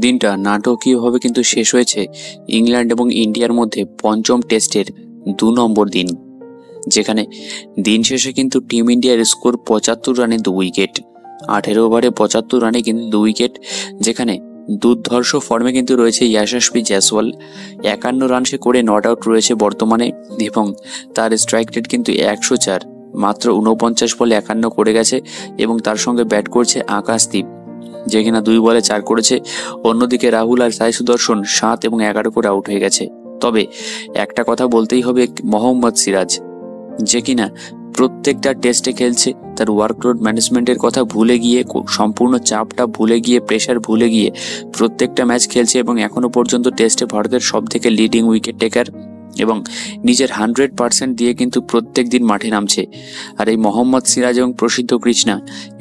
দিনটা নাটকীয়ভাবে কিন্তু শেষ হয়েছে ইংল্যান্ড এবং ইন্ডিয়ার মধ্যে পঞ্চম টেস্টের 2 নম্বর দিন, যেখানে দিন শেষে কিন্তু টিম ইন্ডিয়ার স্কোর 75 রানে 2 উইকেট। 18 ওভারে 75 রানে কিন্তু 2 উইকেট, যেখানে দুর্ধর্ষ ফর্মে কিন্তু রয়েছে ইয়াশাসপি জয়সওয়াল। 51 রান সে করে নট আউট রয়েছে বর্তমানে, এবং তার স্ট্রাইক রেট কিন্তু 104। মাত্র 49 বলে 51 করে গেছে, এবং তার সঙ্গে ব্যাট করছে আকাশদীপ, যে কিনা 2 বলে 4 করেছে। অন্যদিকে রাহুল আর সাই সুদর্শন 7 এবং 11 করে আউট হয়ে গেছে। তবে একটা কথা বলতেই হবে, মোহাম্মদ সিরাজ যে কিনা প্রত্যেকটা টেস্টে খেলছে, তার ওয়ার্কলোড ম্যানেজমেন্টের কথা ভুলে গিয়ে, সম্পূর্ণ চাপটা ভুলে গিয়ে, প্রেশার ভুলে গিয়ে প্রত্যেকটা ম্যাচ খেলছে, এবং এখনো পর্যন্ত টেস্টে ভারতের সব থেকে লিডিং উইকেট টেকার, এবং নিজের 100% দিয়ে কিন্তু প্রত্যেক দিন মাঠে নামছে। আর এই মোহাম্মদ সিরাজ এবং প্রসিদ্ধ কৃষ্ণা,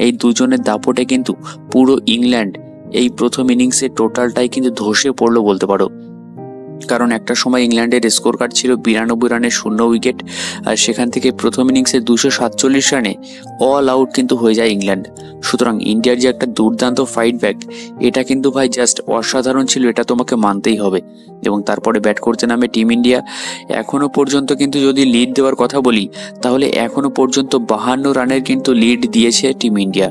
এই দুজনের দাপটে কিন্তু পুরো ইংল্যান্ড এই প্রথম ইনিংসে টোটালটাই কিন্তু ধসে পড়লো বলতে পারো। কারণ একটা সময় ইংল্যান্ডের স্কোর কার্ড ছিল 92 রানে 0 উইকেট, আর সেখান থেকে প্রথম ইনিংসে 247 রানে অল আউট কিন্তু হয়ে যায় ইংল্যান্ড। সুতরাং ইন্ডিয়ার যে একটা দুর্দান্ত ফাইট ব্যাক, এটা কিন্তু ভাই জাস্ট অসাধারণ ছিল, এটা তোমাকে মানতেই হবে। এবং তারপরে ব্যাট করতে নামে টিম ইন্ডিয়া। এখনো পর্যন্ত কিন্তু যদি লিড দেওয়ার কথা বলি, তাহলে এখনো পর্যন্ত 52 রানের কিন্তু লিড দিয়েছে টিম ইন্ডিয়া।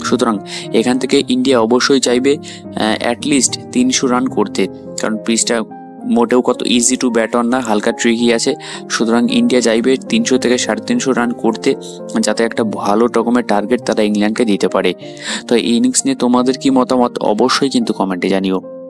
সুতরাং এখান থেকে ইন্ডিয়া অবশ্যই চাইবে অ্যাটলিস্ট 300 রান করতে, কারণ পিচটা মোটেও কত ইজি টু ব্যাট অন না, হালকা ট্রিকি আছে। সুতরাং ইন্ডিয়া চাইবে 300 থেকে 350 রান করতে, যাতে একটা ভালো রকমের টার্গেট তারা ইংল্যান্ডকে দিতে পারে। তো এই ইনিংস নিয়ে তোমাদের কি মতামত অবশ্যই কিন্তু কমেন্টে জানিও।